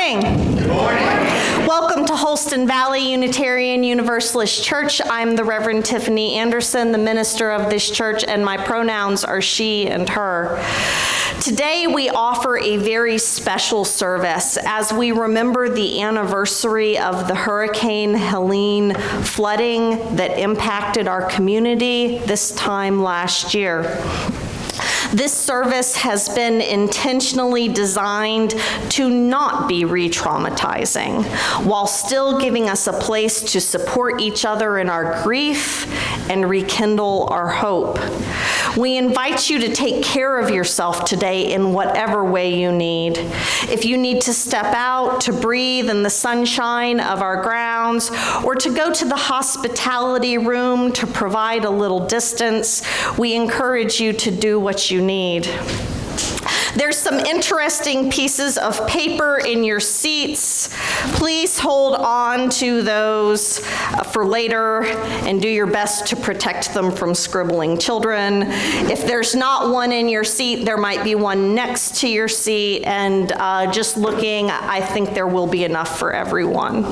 morning. Good morning. Welcome to Holston Valley Unitarian Universalist Church. I'm the Reverend Tiffany Anderson, the minister of this church, and my pronouns are she and her. Today we offer a very special service as we remember the anniversary of the Hurricane Helene flooding that impacted our community this time last year. This service has been intentionally designed to not be re-traumatizing, while still giving us a place to support each other in our grief and rekindle our hope. We invite you to take care of yourself today in whatever way you need. If you need to step out to breathe in the sunshine of our grounds, or to go to the hospitality room to provide a little distance, we encourage you to do what you need. There's some interesting pieces of paper in your seats. Please hold on to those for later and do your best to protect them from scribbling children. If there's not one in your seat, there might be one next to your seat, and just looking, I think there will be enough for everyone.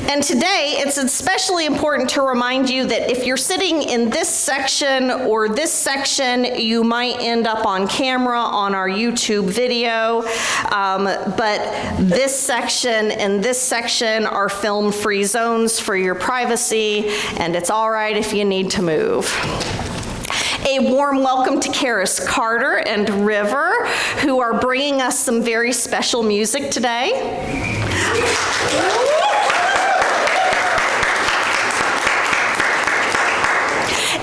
And today, it's especially important to remind you that if you're sitting in this section or this section, you might end up on camera on our YouTube video. But this section and this section are film-free zones for your privacy, and it's all right if you need to move. A warm welcome to Karis Carter and River, who are bringing us some very special music today.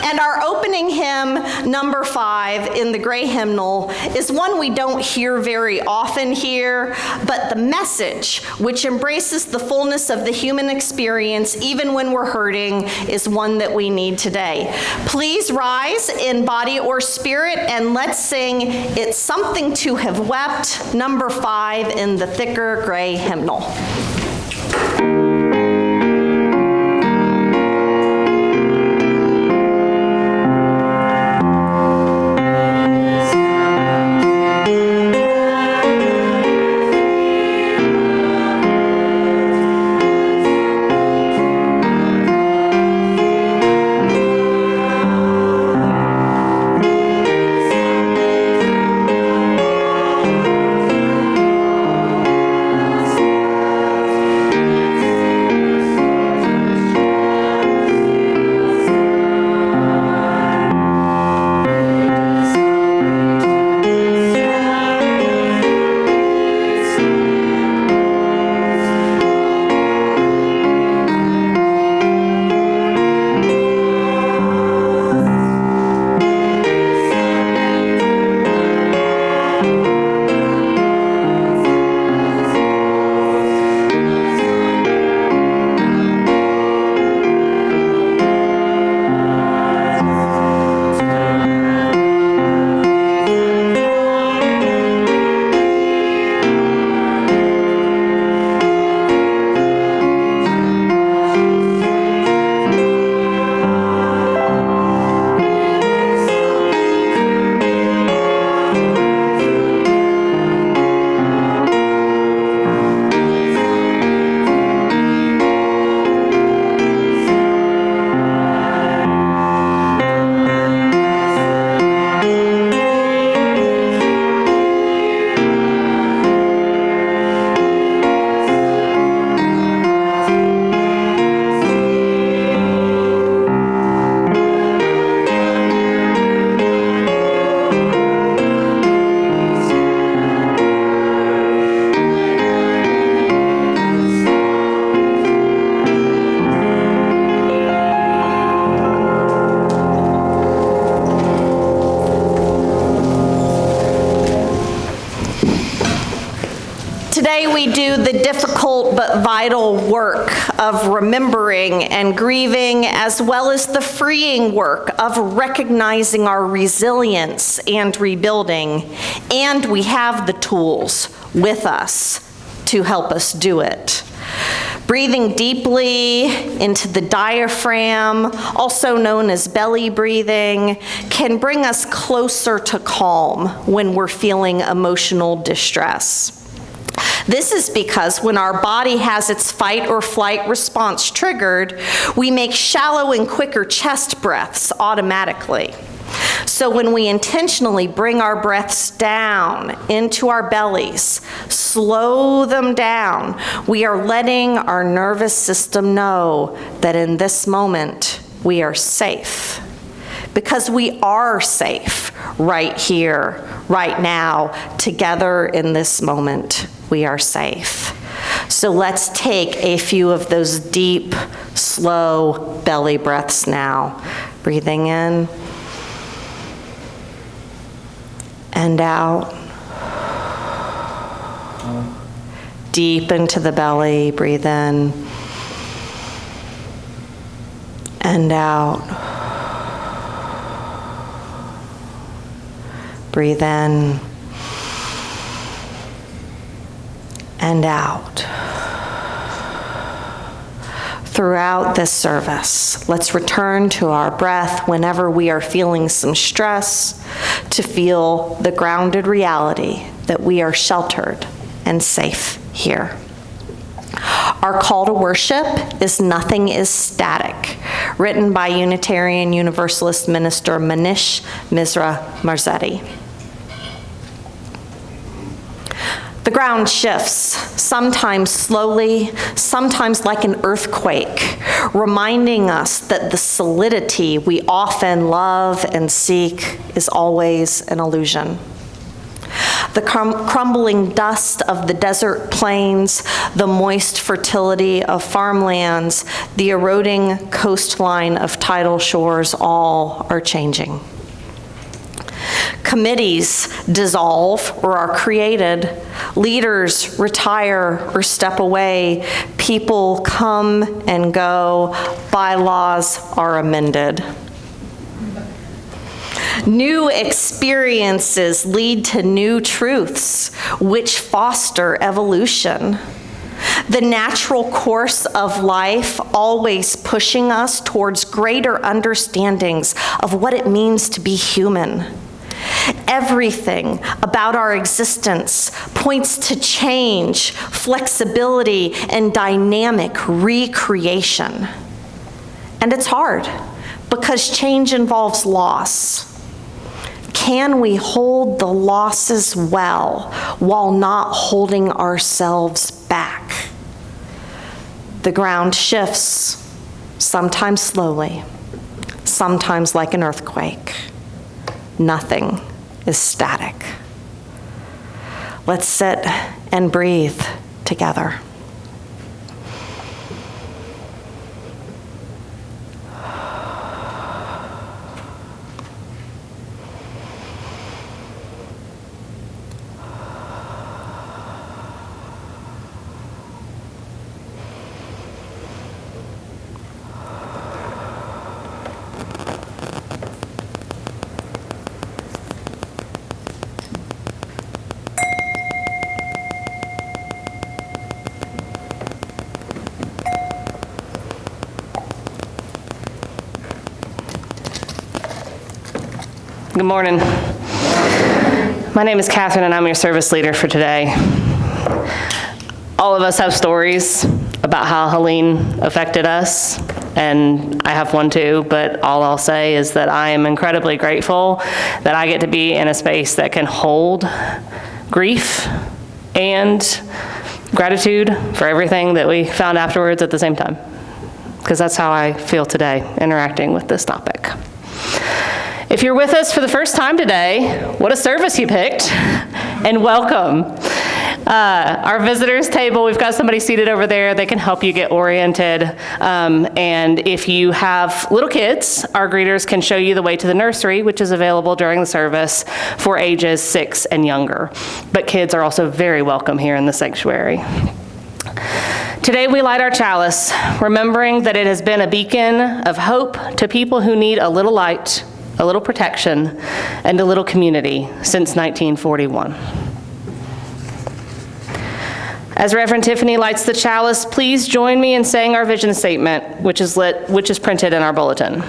And our opening hymn, number 5 in the gray hymnal, is one we don't hear very often here, but the message, which embraces the fullness of the human experience, even when we're hurting, is one that we need today. Please rise in body or spirit, and let's sing It's Something to Have Wept, number 5 in the thicker gray hymnal. Today we do the difficult but vital work of remembering and grieving, as well as the freeing work of recognizing our resilience and rebuilding. And we have the tools with us to help us do it. Breathing deeply into the diaphragm, also known as belly breathing, can bring us closer to calm when we're feeling emotional distress. This is because when our body has its fight or flight response triggered, we make shallow and quicker chest breaths automatically. So when we intentionally bring our breaths down into our bellies, slow them down, we are letting our nervous system know that in this moment we are safe. Because we are safe right here, right now, together in this moment, we are safe. So let's take a few of those deep, slow belly breaths now. Breathing in and out. Deep into the belly, breathe in and out. Breathe in and out. Throughout this service, let's return to our breath whenever we are feeling some stress, to feel the grounded reality that we are sheltered and safe here. Our call to worship is "Nothing is Static," written by Unitarian Universalist minister Manish Misra Marzetti. The ground shifts, sometimes slowly, sometimes like an earthquake, reminding us that the solidity we often love and seek is always an illusion. The crumbling dust of the desert plains, the moist fertility of farmlands, the eroding coastline of tidal shores, all are changing. Committees dissolve or are created. Leaders retire or step away. People come and go. Bylaws are amended. New experiences lead to new truths, which foster evolution. The natural course of life always pushing us towards greater understandings of what it means to be human. Everything about our existence points to change, flexibility, and dynamic recreation. And it's hard because change involves loss. Can we hold the losses well while not holding ourselves back? The ground shifts, sometimes slowly, sometimes like an earthquake. Nothing is static. Let's sit and breathe together. Good morning. My name is Catherine, and I'm your service leader for today. All of us have stories about how Helene affected us, and I have one too, but all I'll say is that I am incredibly grateful that I get to be in a space that can hold grief and gratitude for everything that we found afterwards at the same time, because that's how I feel today interacting with this topic. If you're with us for the first time today, what a service you picked, and welcome. Our visitors table, we've got somebody seated over there. They can help you get oriented. And if you have little kids, our greeters can show you the way to the nursery, which is available during the service for ages 6 and younger. But kids are also very welcome here in the sanctuary. Today we light our chalice, remembering that it has been a beacon of hope to people who need a little light, a little protection, and a little community since 1941. As Reverend Tiffany lights the chalice, please join me in saying our vision statement, which is printed in our bulletin.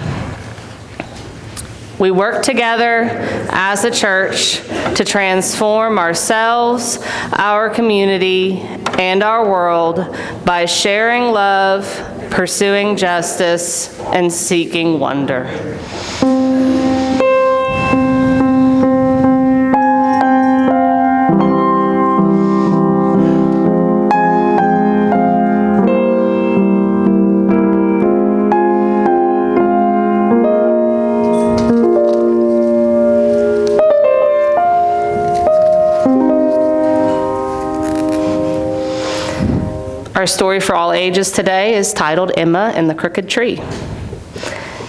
We work together as a church to transform ourselves, our community, and our world by sharing love, pursuing justice, and seeking wonder. Our story for all ages today is titled Emma and the Crooked Tree.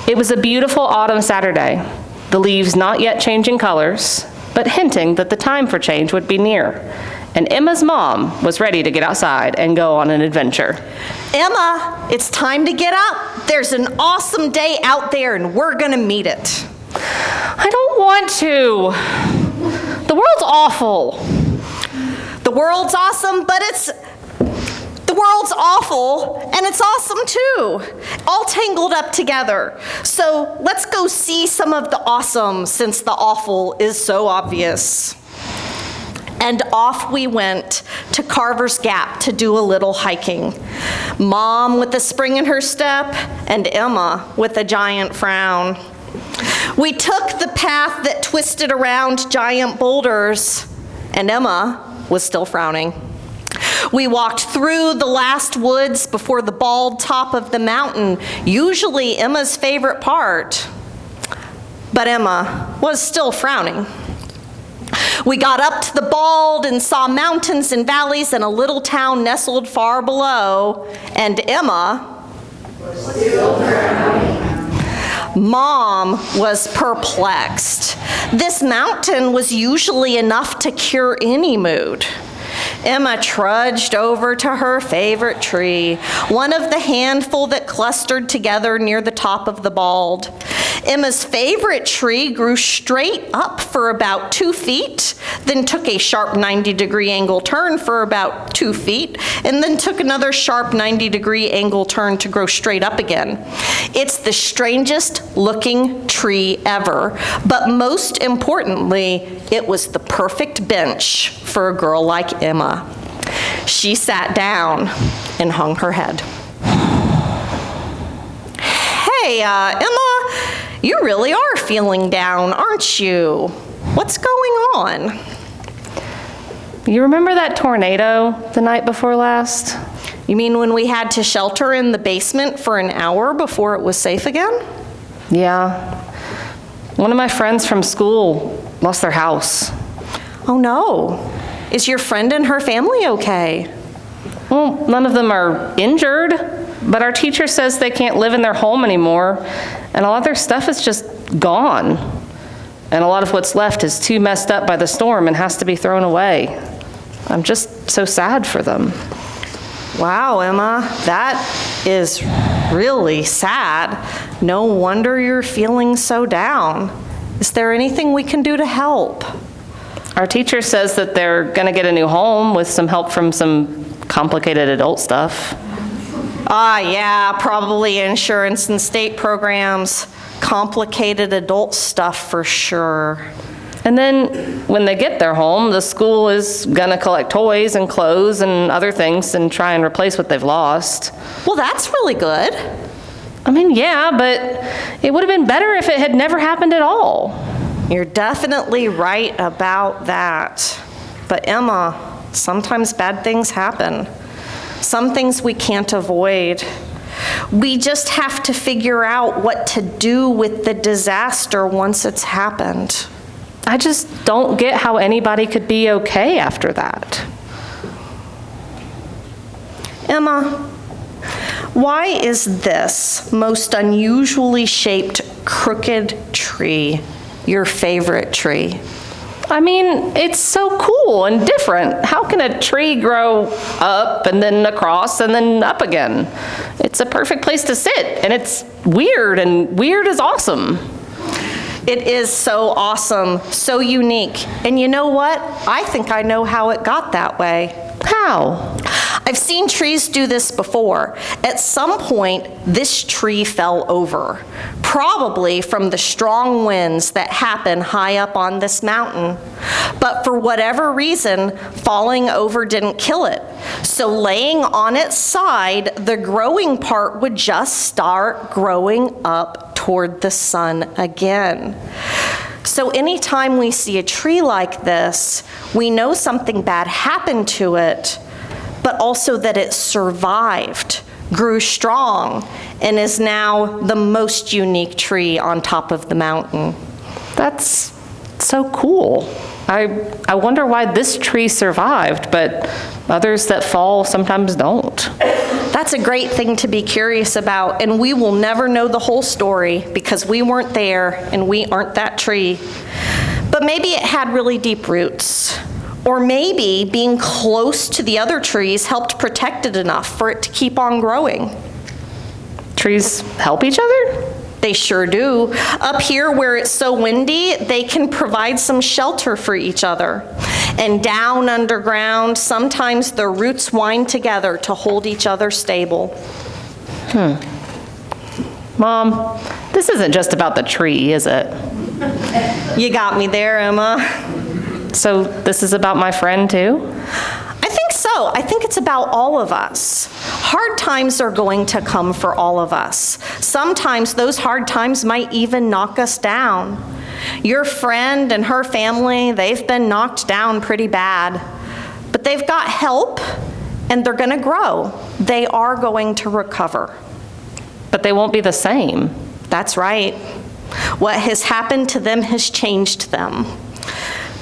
It was a beautiful autumn Saturday, the leaves not yet changing colors, but hinting that the time for change would be near. And Emma's mom was ready to get outside and go on an adventure. Emma, it's time to get up. There's an awesome day out there and we're gonna meet it. I don't want to. The world's awful. The world's awesome, but the world's awful, and it's awesome too, all tangled up together. So let's go see some of the awesome, since the awful is so obvious. And off we went to Carver's Gap to do a little hiking. Mom with a spring in her step, and Emma with a giant frown. We took the path that twisted around giant boulders, and Emma was still frowning. We walked through the last woods before the bald top of the mountain, usually Emma's favorite part. But Emma was still frowning. We got up to the bald and saw mountains and valleys and a little town nestled far below, and Emma was still frowning. Mom was perplexed. This mountain was usually enough to cure any mood. Emma trudged over to her favorite tree, one of the handful that clustered together near the top of the bald. Emma's favorite tree grew straight up for about 2 feet, then took a sharp 90-degree angle turn for about 2 feet, and then took another sharp 90-degree angle turn to grow straight up again. It's the strangest looking tree ever, but most importantly, it was the perfect bench for a girl like Emma. She sat down and hung her head. Hey, Emma, you really are feeling down, aren't you? What's going on? You remember that tornado the night before last? You mean when we had to shelter in the basement for an hour before it was safe again? Yeah. One of my friends from school lost their house. Oh no. Is your friend and her family okay? Well, none of them are injured, but our teacher says they can't live in their home anymore, and a lot of their stuff is just gone. And a lot of what's left is too messed up by the storm and has to be thrown away. I'm just so sad for them. Wow, Emma, that is really sad. No wonder you're feeling so down. Is there anything we can do to help? Our teacher says that they're going to get a new home with some help from some complicated adult stuff. Yeah, probably insurance and state programs. Complicated adult stuff for sure. And then when they get their home, the school is going to collect toys and clothes and other things and try and replace what they've lost. Well, that's really good. I mean, yeah, but it would have been better if it had never happened at all. You're definitely right about that. But Emma, sometimes bad things happen. Some things we can't avoid. We just have to figure out what to do with the disaster once it's happened. I just don't get how anybody could be okay after that. Emma, why is this most unusually shaped crooked tree your favorite tree? I mean, it's so cool and different. How can a tree grow up and then across and then up again? It's a perfect place to sit, and it's weird, and weird is awesome. It is so awesome, so unique. And you know what? I think I know how it got that way. How? I've seen trees do this before. At some point, this tree fell over, probably from the strong winds that happen high up on this mountain. But for whatever reason, falling over didn't kill it. So laying on its side, the growing part would just start growing up toward the sun again. So anytime we see a tree like this, we know something bad happened to it, but also that it survived, grew strong, and is now the most unique tree on top of the mountain. That's so cool. I wonder why this tree survived, but others that fall sometimes don't. That's a great thing to be curious about, and we will never know the whole story because we weren't there and we aren't that tree. But maybe it had really deep roots. Or maybe being close to the other trees helped protect it enough for it to keep on growing. Trees help each other? They sure do. Up here where it's so windy, they can provide some shelter for each other. And down underground, sometimes their roots wind together to hold each other stable. Mom, this isn't just about the tree, is it? You got me there, Emma. So this is about my friend too? I think so. I think it's about all of us. Hard times are going to come for all of us. Sometimes those hard times might even knock us down. Your friend and her family, they've been knocked down pretty bad, but they've got help and they're going to grow. They are going to recover. But they won't be the same. That's right. What has happened to them has changed them.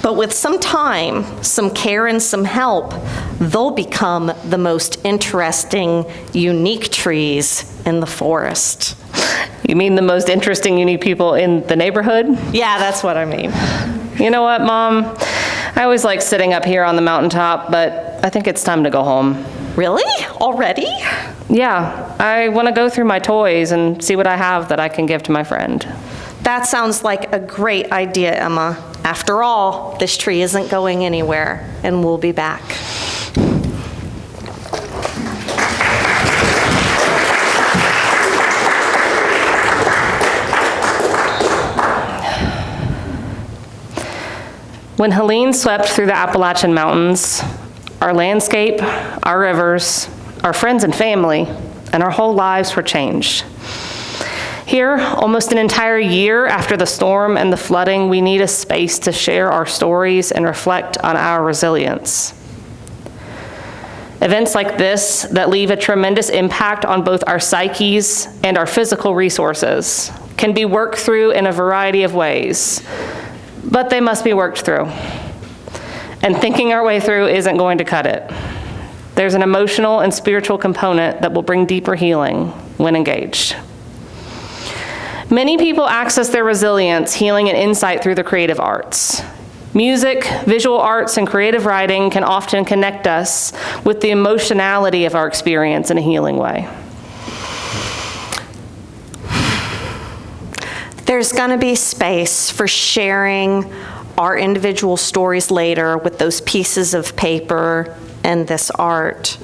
But with some time, some care, and some help, they'll become the most interesting, unique trees in the forest. You mean the most interesting, unique people in the neighborhood? Yeah, that's what I mean. You know what, Mom? I always like sitting up here on the mountaintop, but I think it's time to go home. Really? Already? Yeah, I want to go through my toys and see what I have that I can give to my friend. That sounds like a great idea, Emma. After all, this tree isn't going anywhere, and we'll be back. When Helene swept through the Appalachian Mountains, our landscape, our rivers, our friends and family, and our whole lives were changed. Here, almost an entire year after the storm and the flooding, we need a space to share our stories and reflect on our resilience. Events like this that leave a tremendous impact on both our psyches and our physical resources can be worked through in a variety of ways, but they must be worked through. And thinking our way through isn't going to cut it. There's an emotional and spiritual component that will bring deeper healing when engaged. Many people access their resilience, healing, and insight through the creative arts. Music, visual arts, and creative writing can often connect us with the emotionality of our experience in a healing way. There's going to be space for sharing our individual stories later with those pieces of paper and this art.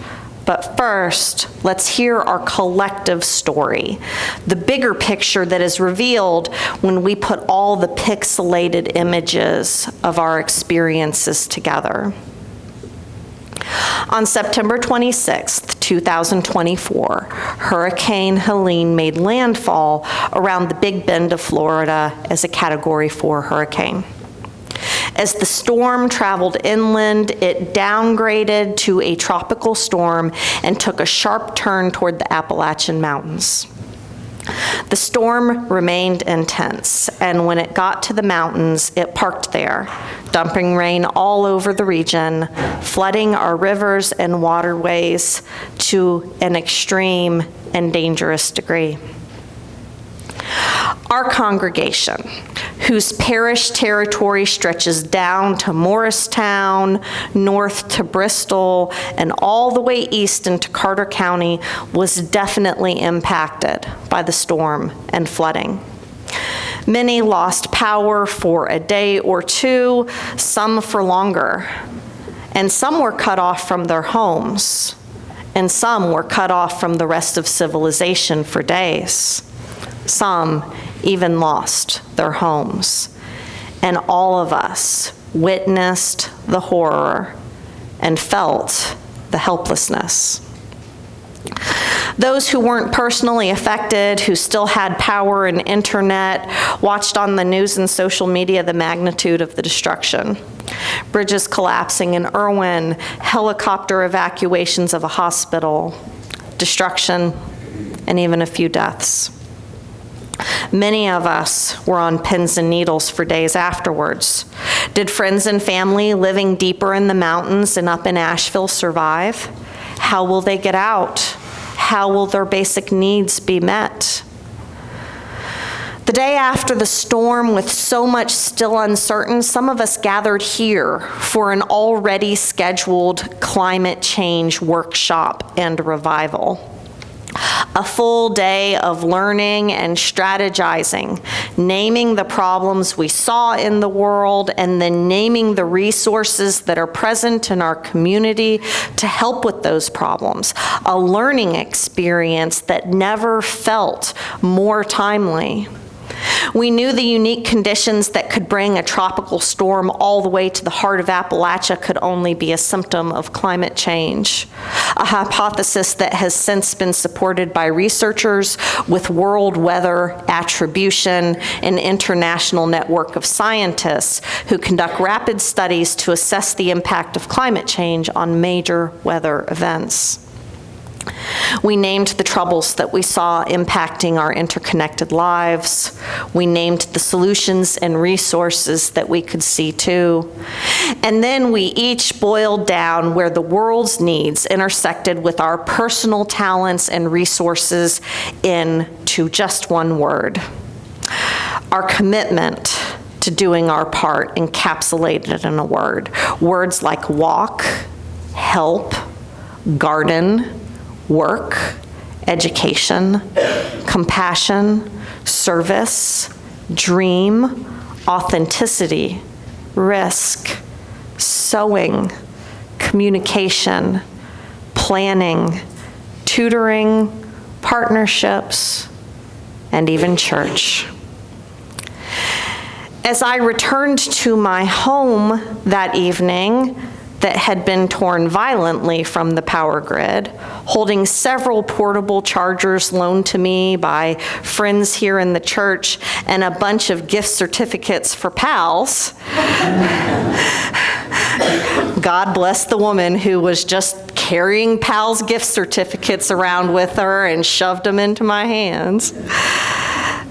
But first, let's hear our collective story, the bigger picture that is revealed when we put all the pixelated images of our experiences together. On September 26th, 2024, Hurricane Helene made landfall around the Big Bend of Florida as a Category 4 hurricane. As the storm traveled inland, it downgraded to a tropical storm and took a sharp turn toward the Appalachian Mountains. The storm remained intense, and when it got to the mountains, it parked there, dumping rain all over the region, flooding our rivers and waterways to an extreme and dangerous degree. Our congregation, whose parish territory stretches down to Morristown, north to Bristol, and all the way east into Carter County, was definitely impacted by the storm and flooding. Many lost power for a day or two, some for longer, and some were cut off from their homes, and some were cut off from the rest of civilization for days. Some even lost their homes. And all of us witnessed the horror and felt the helplessness. Those who weren't personally affected, who still had power and internet, watched on the news and social media the magnitude of the destruction. Bridges collapsing in Irwin, helicopter evacuations of a hospital, destruction, and even a few deaths. Many of us were on pins and needles for days afterwards. Did friends and family living deeper in the mountains and up in Asheville survive? How will they get out? How will their basic needs be met? The day after the storm, with so much still uncertain, some of us gathered here for an already scheduled climate change workshop and revival. A full day of learning and strategizing, naming the problems we saw in the world, and then naming the resources that are present in our community to help with those problems. A learning experience that never felt more timely. We knew the unique conditions that could bring a tropical storm all the way to the heart of Appalachia could only be a symptom of climate change, a hypothesis that has since been supported by researchers with world weather attribution, an international network of scientists who conduct rapid studies to assess the impact of climate change on major weather events. We named the troubles that we saw impacting our interconnected lives. We named the solutions and resources that we could see too. And then we each boiled down where the world's needs intersected with our personal talents and resources into just one word: our commitment to doing our part, encapsulated in a word. Words like walk, help, garden, work, education, compassion, service, dream, authenticity, risk, sewing, communication, planning, tutoring, partnerships, and even church. As I returned to my home that evening, that had been torn violently from the power grid, holding several portable chargers loaned to me by friends here in the church and a bunch of gift certificates for pals. God bless the woman who was just carrying pals' gift certificates around with her and shoved them into my hands.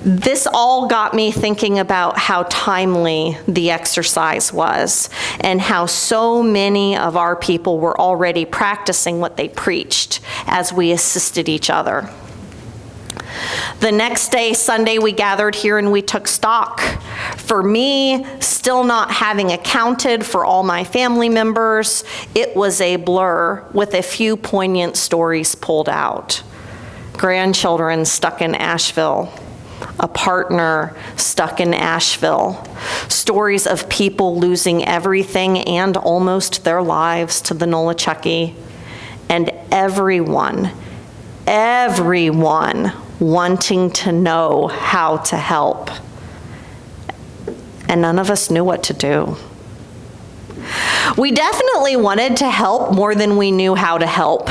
This all got me thinking about how timely the exercise was and how so many of our people were already practicing what they preached as we assisted each other. The next day, Sunday, we gathered here and we took stock. For me, still not having accounted for all my family members, it was a blur with a few poignant stories pulled out. Grandchildren stuck in Asheville. A partner stuck in Asheville. Stories of people losing everything and almost their lives to the Nolichucky. And everyone wanting to know how to help. And none of us knew what to do. We definitely wanted to help more than we knew how to help,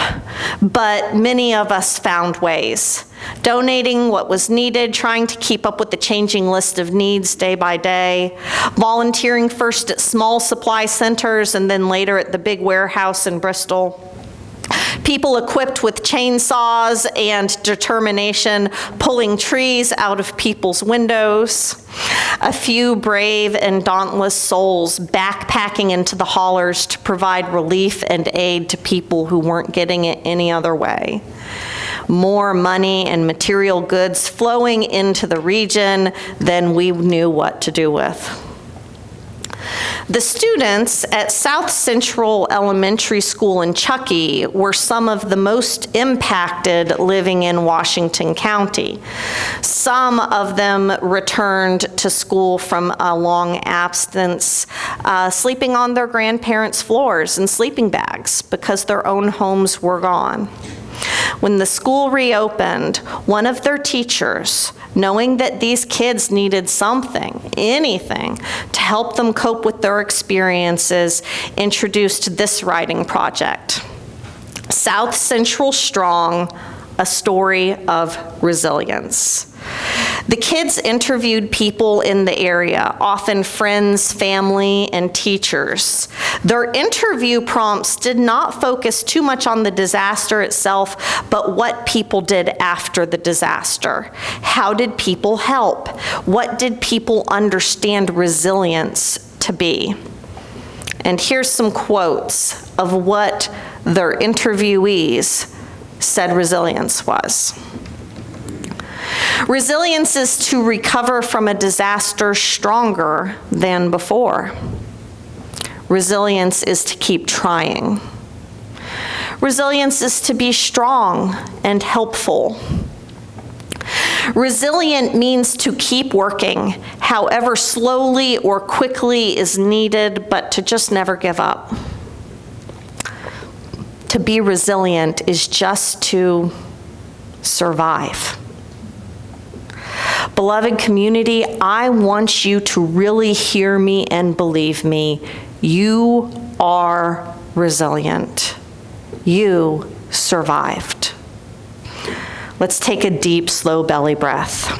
but many of us found ways. Donating what was needed, trying to keep up with the changing list of needs day by day, volunteering first at small supply centers and then later at the big warehouse in Bristol. People equipped with chainsaws and determination pulling trees out of people's windows. A few brave and dauntless souls backpacking into the hollers to provide relief and aid to people who weren't getting it any other way. More money and material goods flowing into the region than we knew what to do with. The students at South Central Elementary School in Chuckey were some of the most impacted living in Washington County. Some of them returned to school from a long absence, sleeping on their grandparents' floors in sleeping bags because their own homes were gone. When the school reopened, one of their teachers, knowing that these kids needed something, anything, to help them cope with their experiences, introduced this writing project, South Central Strong, A Story of Resilience. The kids interviewed people in the area, often friends, family, and teachers. Their interview prompts did not focus too much on the disaster itself, but what people did after the disaster. How did people help? What did people understand resilience to be? And here's some quotes of what their interviewees said resilience was. Resilience is to recover from a disaster stronger than before. Resilience is to keep trying. Resilience is to be strong and helpful. Resilient means to keep working, however slowly or quickly is needed, but to just never give up. To be resilient is just to survive. Beloved community, I want you to really hear me and believe me. You are resilient. You survived. Let's take a deep, slow belly breath.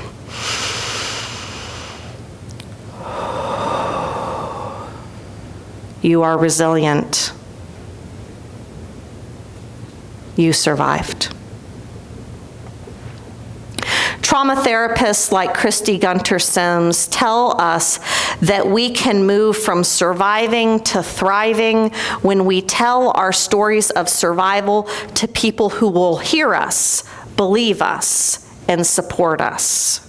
You are resilient. You survived. Trauma therapists like Christy Gunter Sims tell us that we can move from surviving to thriving when we tell our stories of survival to people who will hear us, believe us, and support us.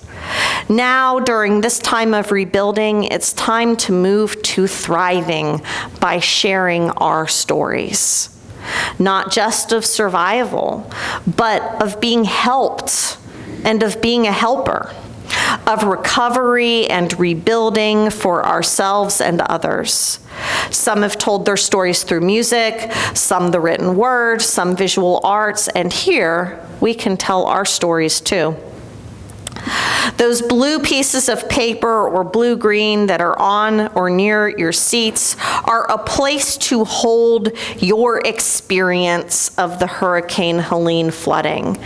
Now, during this time of rebuilding, it's time to move to thriving by sharing our stories. Not just of survival, but of being helped and of being a helper, of recovery and rebuilding for ourselves and others. Some have told their stories through music, some the written word, some visual arts, and here we can tell our stories too. Those blue pieces of paper or blue-green that are on or near your seats are a place to hold your experience of the Hurricane Helene flooding.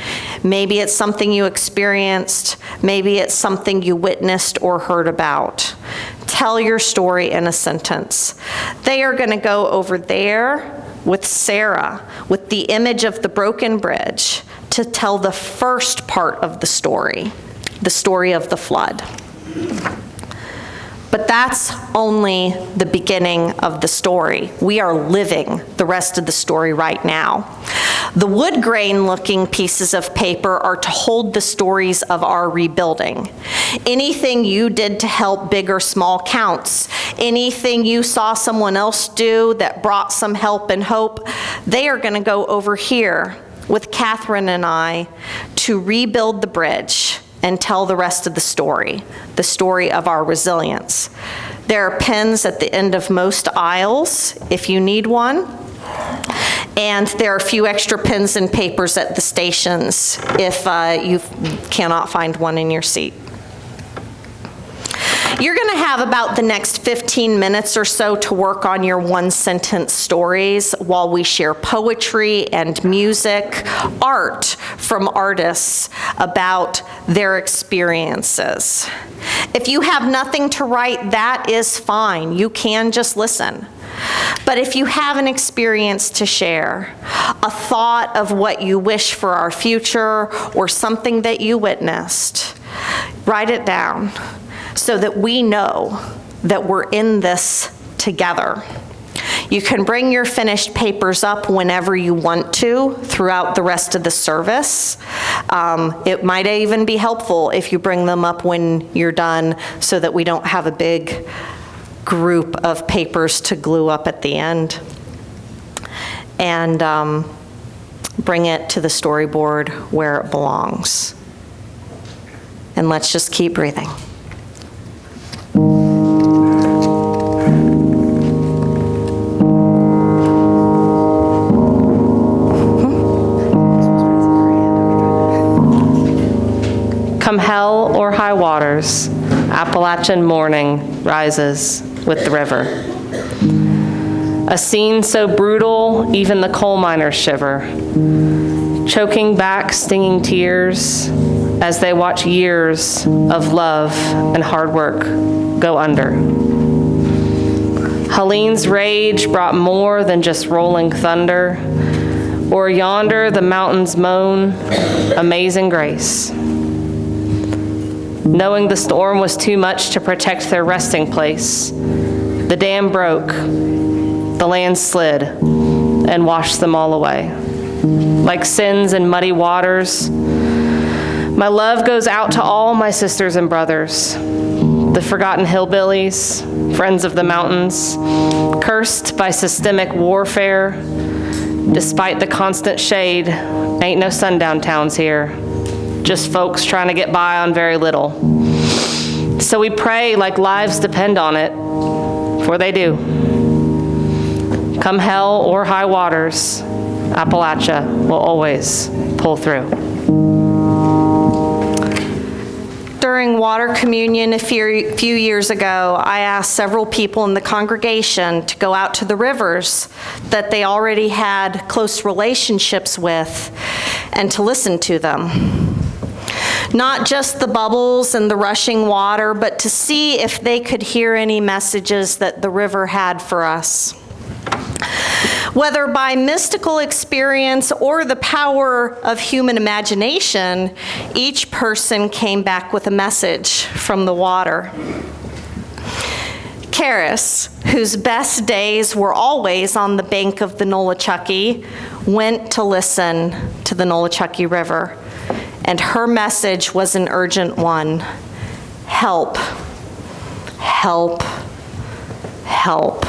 Maybe it's something you experienced, maybe it's something you witnessed or heard about. Tell your story in a sentence. They are going to go over there with Sarah, with the image of the broken bridge, to tell the first part of the story of the flood. But that's only the beginning of the story. We are living the rest of the story right now. The wood grain looking pieces of paper are to hold the stories of our rebuilding. Anything you did to help, big or small, counts. Anything you saw someone else do that brought some help and hope, they are going to go over here with Catherine and I to rebuild the bridge and tell the rest of the story of our resilience. There are pens at the end of most aisles if you need one, and there are a few extra pens and papers at the stations if you cannot find one in your seat. You're going to have about the next 15 minutes or so to work on your one-sentence stories while we share poetry and music, art from artists about their experiences. If you have nothing to write, that is fine. You can just listen. But if you have an experience to share, a thought of what you wish for our future or something that you witnessed, write it down, so that we know that we're in this together. You can bring your finished papers up whenever you want to throughout the rest of the service. It might even be helpful if you bring them up when you're done so that we don't have a big group of papers to glue up at the end. And bring it to the storyboard where it belongs. And let's just keep breathing. hell or high waters, Appalachian morning rises with the river. A scene so brutal, even the coal miners shiver, choking back stinging tears as they watch years of love and hard work go under. Helene's rage brought more than just rolling thunder, or yonder the mountains moan, amazing grace. Knowing the storm was too much to protect their resting place, the dam broke, the land slid, and washed them all away. Like sins in muddy waters, my love goes out to all my sisters and brothers, the forgotten hillbillies, friends of the mountains, cursed by systemic warfare. Despite the constant shade, ain't no sundown towns here, just folks trying to get by on very little. So we pray like lives depend on it, for they do. Come hell or high waters, Appalachia will always pull through. During water communion a few years ago, I asked several people in the congregation to go out to the rivers that they already had close relationships with and to listen to them. Not just the bubbles and the rushing water, but to see if they could hear any messages that the river had for us. Whether by mystical experience or the power of human imagination, each person came back with a message from the water. Karis, whose best days were always on the bank of the Nolichucky, went to listen to the Nolichucky River, and her message was an urgent one: help, help, help.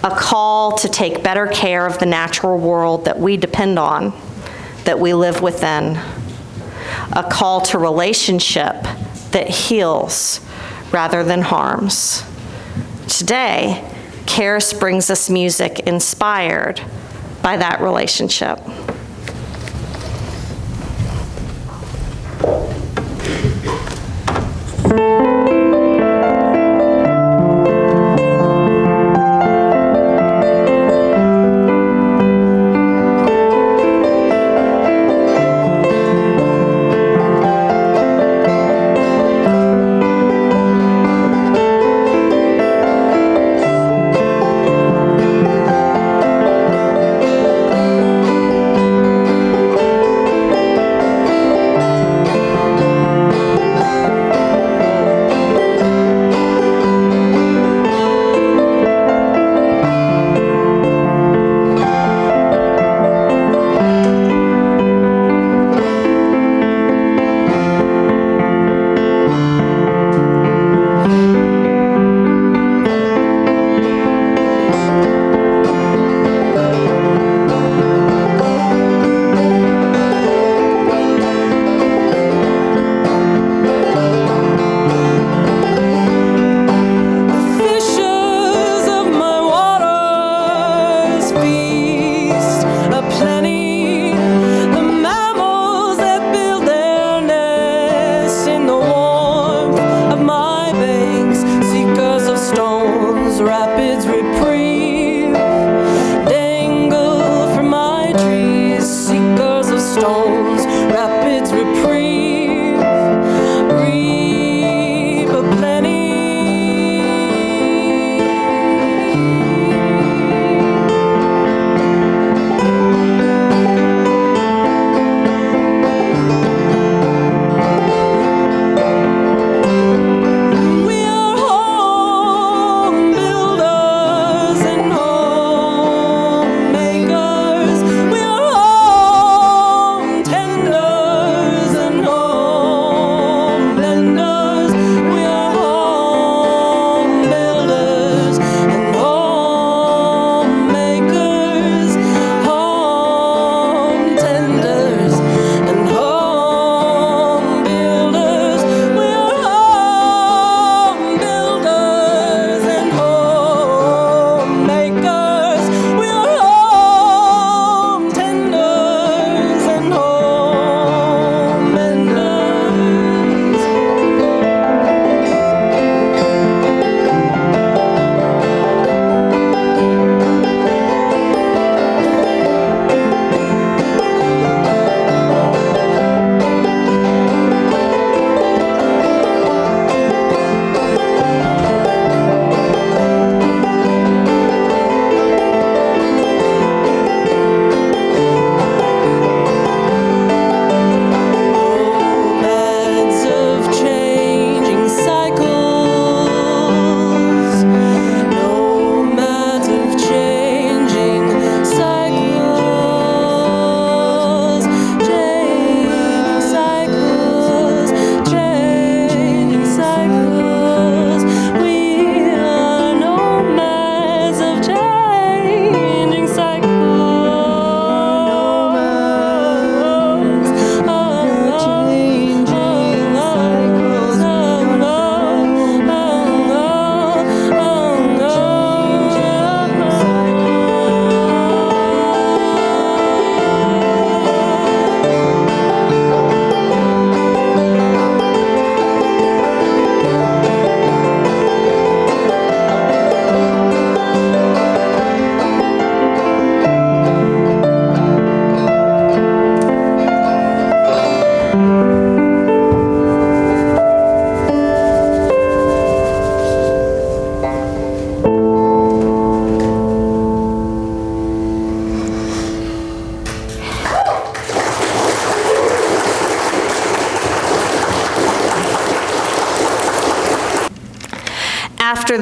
A call to take better care of the natural world that we depend on, that we live within. A call to relationship that heals rather than harms. Today, Karis brings us music inspired by that relationship.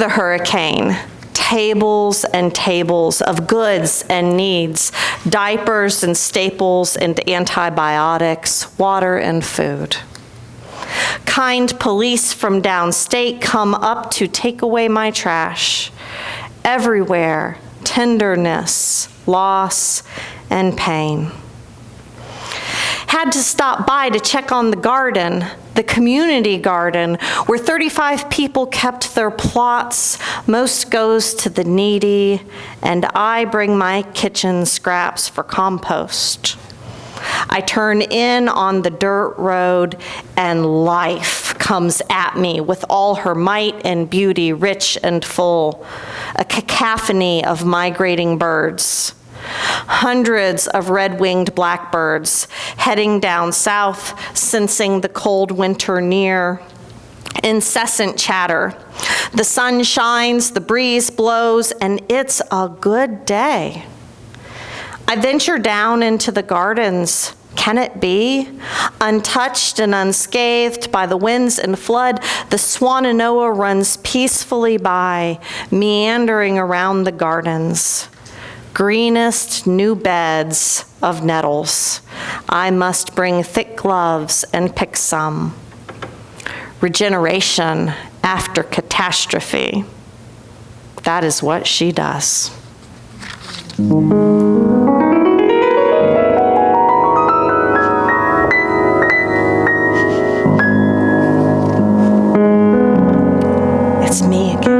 the hurricane, tables and tables of goods and needs, diapers and staples and antibiotics, water and food. Kind police from downstate come up to take away my trash. Everywhere, tenderness, loss, and pain. Had to stop by to check on the garden, the community garden, where 35 people kept their plots. Most goes to the needy, and I bring my kitchen scraps for compost. I turn in on the dirt road, and life comes at me with all her might and beauty, rich and full, a cacophony of migrating birds. Hundreds of red-winged blackbirds heading down south, sensing the cold winter near. Incessant chatter. The sun shines, the breeze blows, and it's a good day. I venture down into the gardens. Can it be? Untouched and unscathed by the winds and flood, the Swannanoa runs peacefully by, meandering around the gardens. Greenest new beds of nettles. I must bring thick gloves and pick some. Regeneration after catastrophe. That is what she does. It's me again.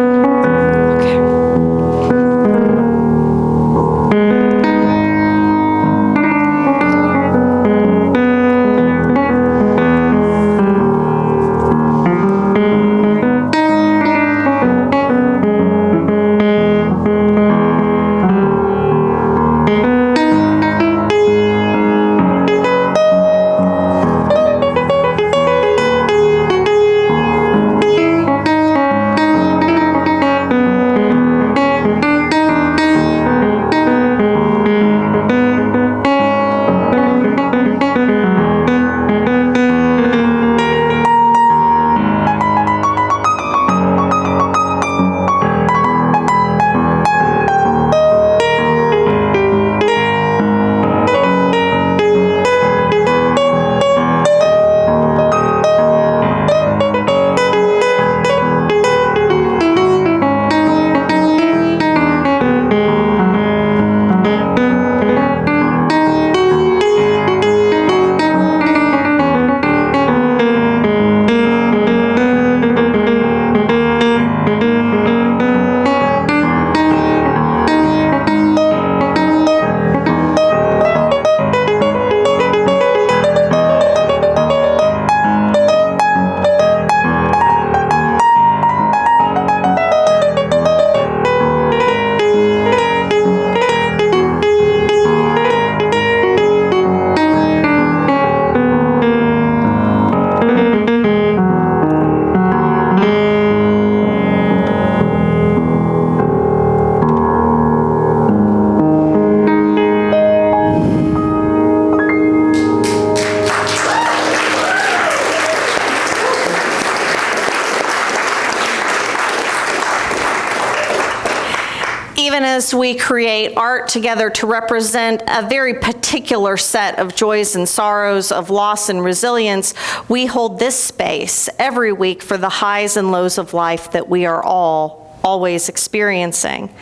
Even as we create art together to represent a very particular set of joys and sorrows, of loss and resilience, we hold this space every week for the highs and lows of life that we are always experiencing.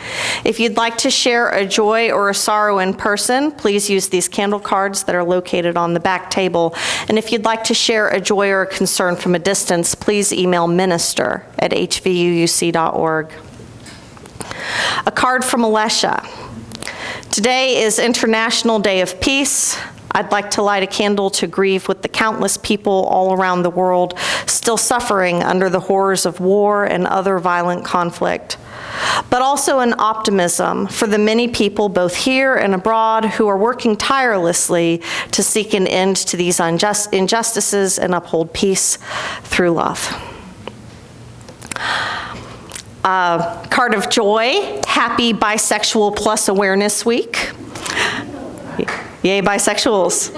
If you'd like to share a joy or a sorrow in person, please use these candle cards that are located on the back table. And if you'd like to share a joy or a concern from a distance, please email minister@hvuuc.org. A card from Alesha. Today is International Day of Peace. I'd like to light a candle to grieve with the countless people all around the world still suffering under the horrors of war and other violent conflict, but also an optimism for the many people both here and abroad who are working tirelessly to seek an end to these injustices and uphold peace through love. Card of joy, happy Bisexual Plus Awareness Week. Yay, bisexuals.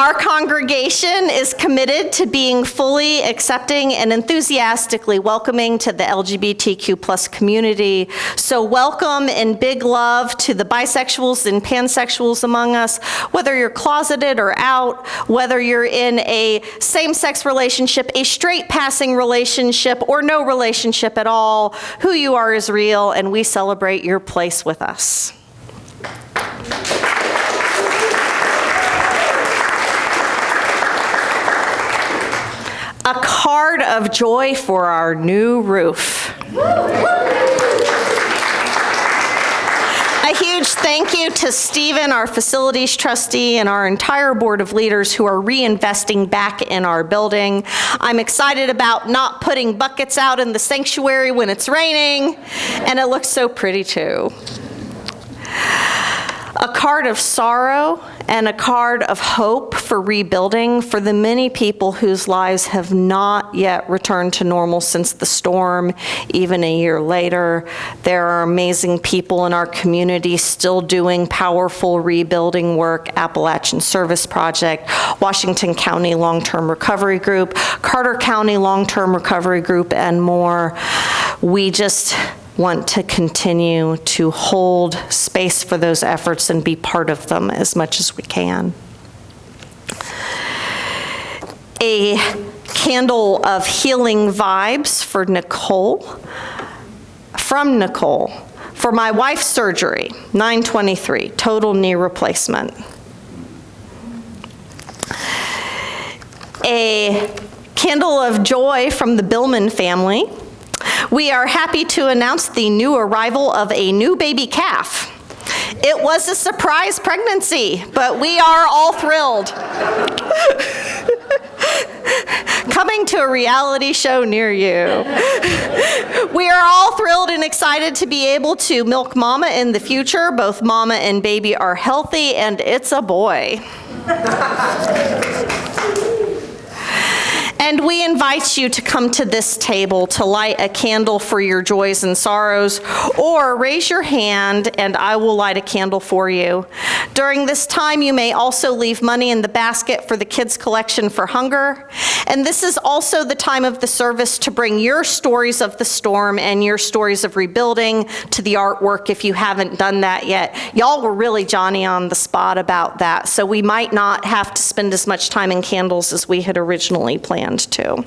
Our congregation is committed to being fully accepting and enthusiastically welcoming to the LGBTQ+ community. So welcome and big love to the bisexuals and pansexuals among us, whether you're closeted or out, whether you're in a same-sex relationship, a straight passing relationship, or no relationship at all. Who you are is real, and we celebrate your place with us. A card of joy for our new roof. A huge thank you to Stephen, our facilities trustee, and our entire board of leaders who are reinvesting back in our building. I'm excited about not putting buckets out in the sanctuary when it's raining, and it looks so pretty too. A card of sorrow and a card of hope for rebuilding for the many people whose lives have not yet returned to normal since the storm, even a year later. There are amazing people in our community still doing powerful rebuilding work: Appalachian Service Project, Washington County Long-Term Recovery Group, Carter County Long-Term Recovery Group, and more. We just want to continue to hold space for those efforts and be part of them as much as we can. A candle of healing vibes for Nicole, from Nicole, for my wife's surgery, 9/23, total knee replacement. A candle of joy from the Billman family. We are happy to announce the new arrival of a new baby calf. It was a surprise pregnancy, but we are all thrilled. Coming to a reality show near you. We are all thrilled and excited to be able to milk Mama in the future. Both Mama and baby are healthy, and it's a boy. And we invite you to come to this table to light a candle for your joys and sorrows, or raise your hand and I will light a candle for you. During this time, you may also leave money in the basket for the Kids Collection for Hunger. And this is also the time of the service to bring your stories of the storm and your stories of rebuilding to the artwork if you haven't done that yet. Y'all were really Johnny on the spot about that, so we might not have to spend as much time in candles as we had originally planned to.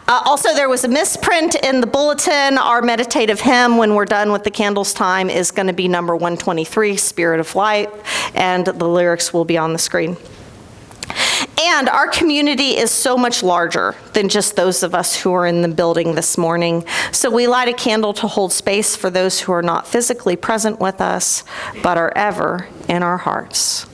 Also, there was a misprint in the bulletin. Our meditative hymn, when we're done with the candles time, is going to be number 123, Spirit of Light, and the lyrics will be on the screen. And our community is so much larger than just those of us who are in the building this morning. So we light a candle to hold space for those who are not physically present with us, but are ever in our hearts.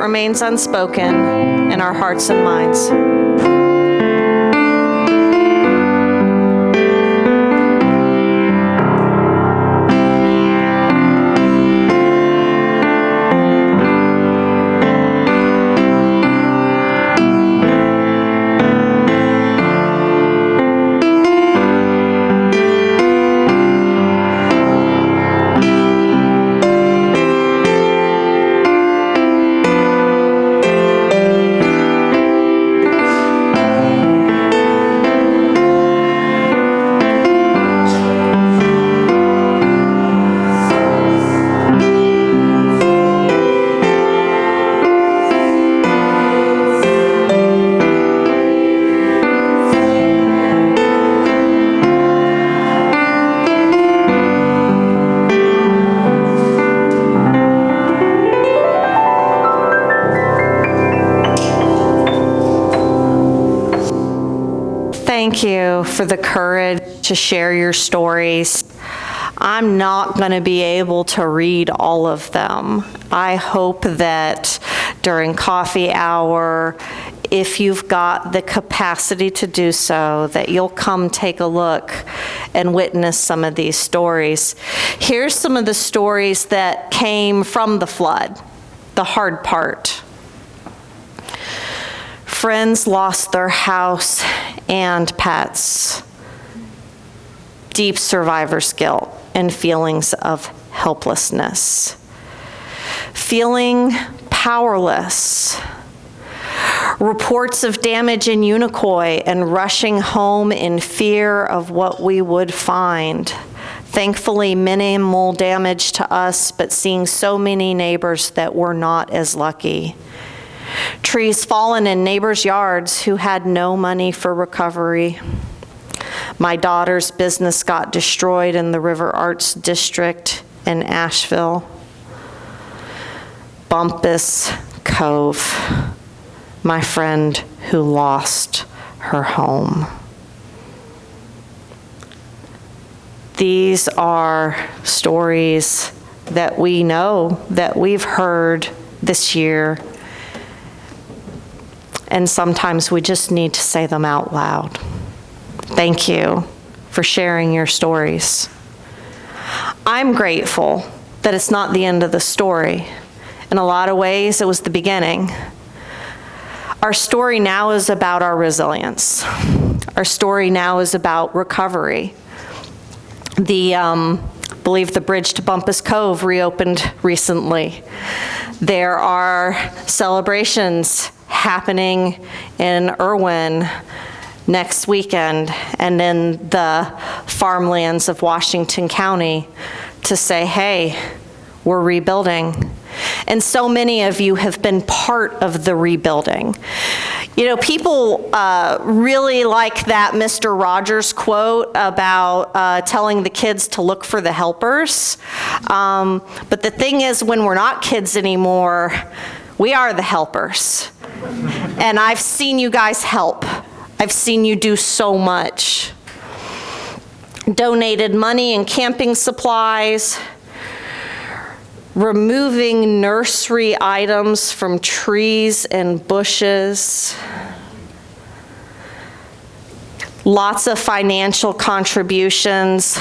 that remains unspoken in our hearts and minds. Thank you for the courage to share your stories. I'm not going to be able to read all of them. I hope that during coffee hour, if you've got the capacity to do so, that you'll come take a look and witness some of these stories. Here's some of the stories that came from the flood, the hard part. Friends lost their house and pets. Deep survivor's guilt and feelings of helplessness. Feeling powerless. Reports of damage in Unicoi and rushing home in fear of what we would find. Thankfully, minimal damage to us, but seeing so many neighbors that were not as lucky. Trees fallen in neighbors' yards who had no money for recovery. My daughter's business got destroyed in the River Arts District in Asheville. Bumpus Cove, my friend who lost her home. These are stories that we know, that we've heard this year. And sometimes we just need to say them out loud. Thank you for sharing your stories. I'm grateful that it's not the end of the story. In a lot of ways, it was the beginning. Our story now is about our resilience. Our story now is about recovery. I believe the bridge to Bumpus Cove reopened recently. There are celebrations happening in Irwin next weekend and in the farmlands of Washington County to say, hey, we're rebuilding. And so many of you have been part of the rebuilding. You know, people really like that Mr. Rogers quote about telling the kids to look for the helpers. But the thing is, when we're not kids anymore, we are the helpers. And I've seen you guys help. I've seen you do so much. Donated money and camping supplies, removing nursery items from trees and bushes. Lots of financial contributions,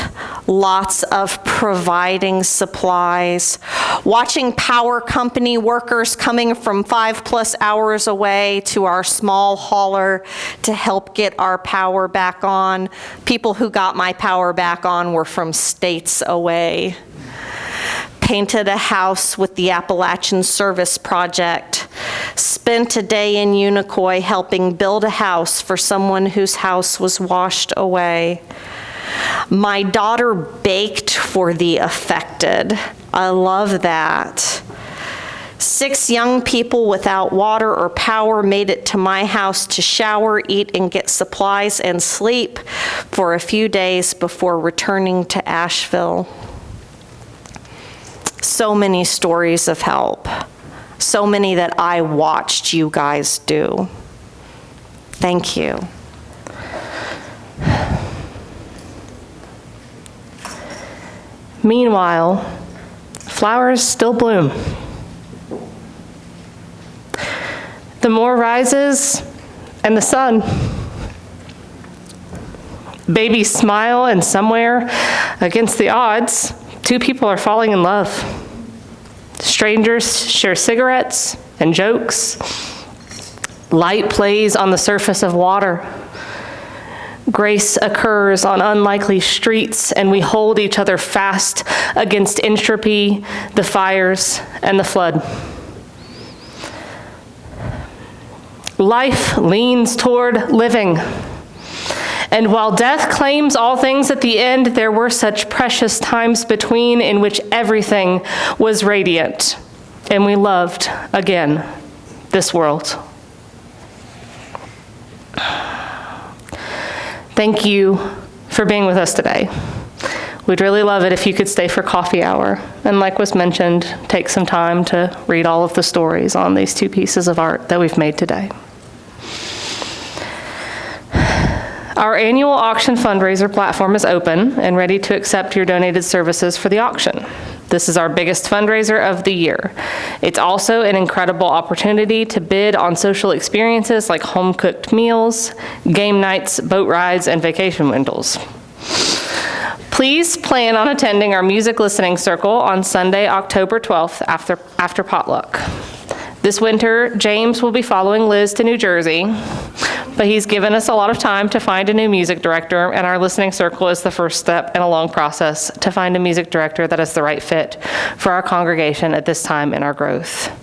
lots of providing supplies, watching power company workers coming from 5+ hours away to our small hauler to help get our power back on. People who got my power back on were from states away. Painted a house with the Appalachian Service Project. Spent a day in Unicoi helping build a house for someone whose house was washed away. My daughter baked for the affected. I love that. 6 young people without water or power made it to my house to shower, eat, and get supplies and sleep for a few days before returning to Asheville. So many stories of help. So many that I watched you guys do. Thank you. Meanwhile, flowers still bloom. The moor rises and the sun. Babies smile, and somewhere, against the odds, two people are falling in love. Strangers share cigarettes and jokes. Light plays on the surface of water. Grace occurs on unlikely streets, and we hold each other fast against entropy, the fires, and the flood. Life leans toward living. And while death claims all things at the end, there were such precious times between in which everything was radiant, and we loved again this world. Thank you for being with us today. We'd really love it if you could stay for coffee hour. And like was mentioned, take some time to read all of the stories on these two pieces of art that we've made today. Our annual auction fundraiser platform is open and ready to accept your donated services for the auction. This is our biggest fundraiser of the year. It's also an incredible opportunity to bid on social experiences like home-cooked meals, game nights, boat rides, and vacation rentals. Please plan on attending our music listening circle on Sunday, October 12th after potluck. This winter, James will be following Liz to New Jersey, but he's given us a lot of time to find a new music director, and our listening circle is the first step in a long process to find a music director that is the right fit for our congregation at this time in our growth.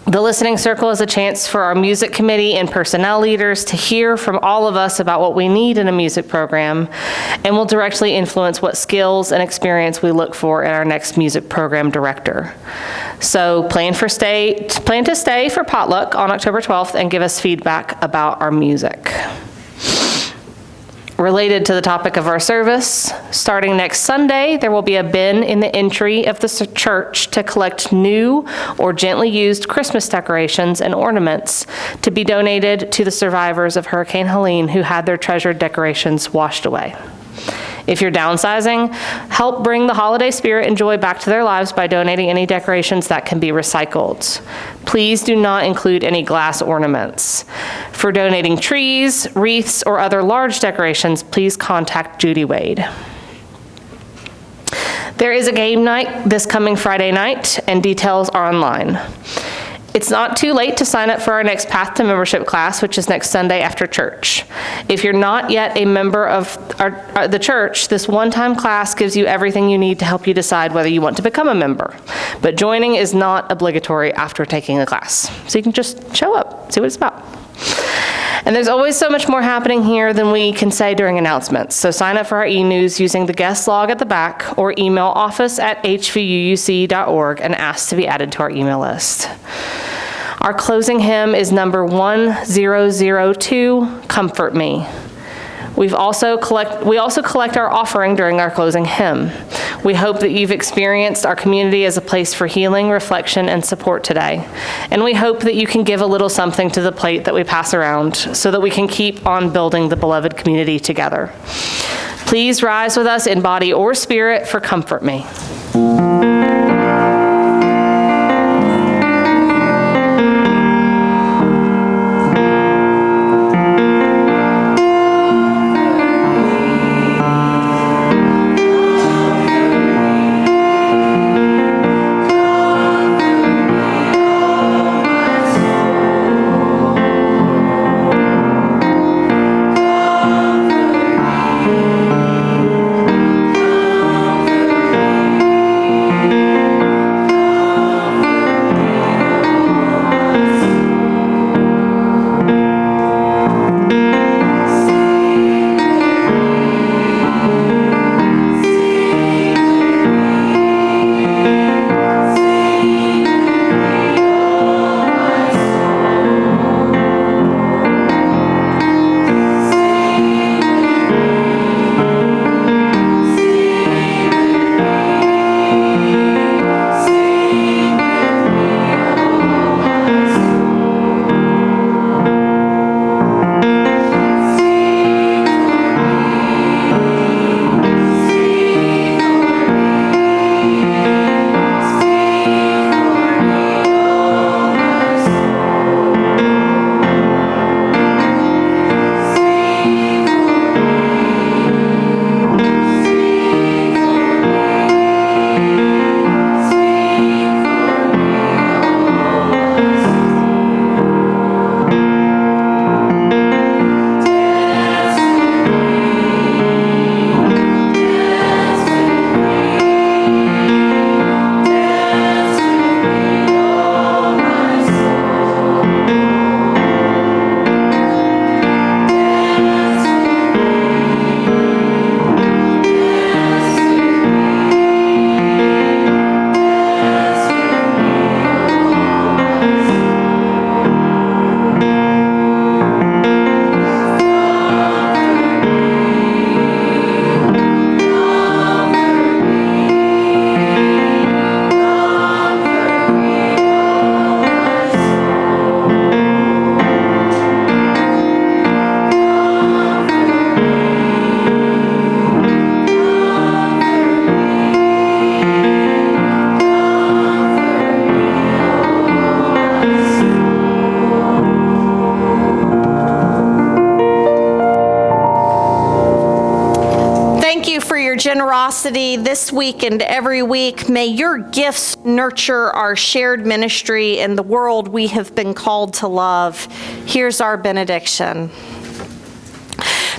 The listening circle is a chance for our music committee and personnel leaders to hear from all of us about what we need in a music program, and will directly influence what skills and experience we look for in our next music program director. So plan to stay for potluck on October 12th and give us feedback about our music. Related to the topic of our service, starting next Sunday, there will be a bin in the entry of the church to collect new or gently used Christmas decorations and ornaments to be donated to the survivors of Hurricane Helene who had their treasured decorations washed away. If you're downsizing, help bring the holiday spirit and joy back to their lives by donating any decorations that can be recycled. Please do not include any glass ornaments. For donating trees, wreaths, or other large decorations, please contact Judy Wade. There is a game night this coming Friday night, and details are online. It's not too late to sign up for our next Path to Membership class, which is next Sunday after church. If you're not yet a member of the church, this one-time class gives you everything you need to help you decide whether you want to become a member. But joining is not obligatory after taking the class. So you can just show up, see what it's about. And there's always so much more happening here than we can say during announcements. So sign up for our e-news using the guest log at the back, or email office@hvuuc.org and ask to be added to our email list. Our closing hymn is number 1002, Comfort Me. We also collect our offering during our closing hymn. We hope that you've experienced our community as a place for healing, reflection, and support today. And we hope that you can give a little something to the plate that we pass around so that we can keep on building the beloved community together. Please rise with us in body or spirit for Comfort Me. you for your generosity this week and every week. May your gifts nurture our shared ministry in the world we have been called to love. Here's our benediction.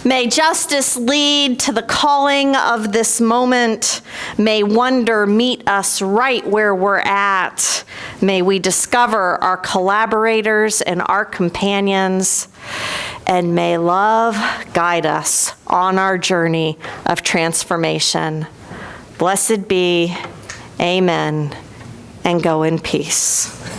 May justice lead to the calling of this moment. May wonder meet us right where we're at. May we discover our collaborators and our companions. And may love guide us on our journey of transformation. Blessed be, amen, and go in peace.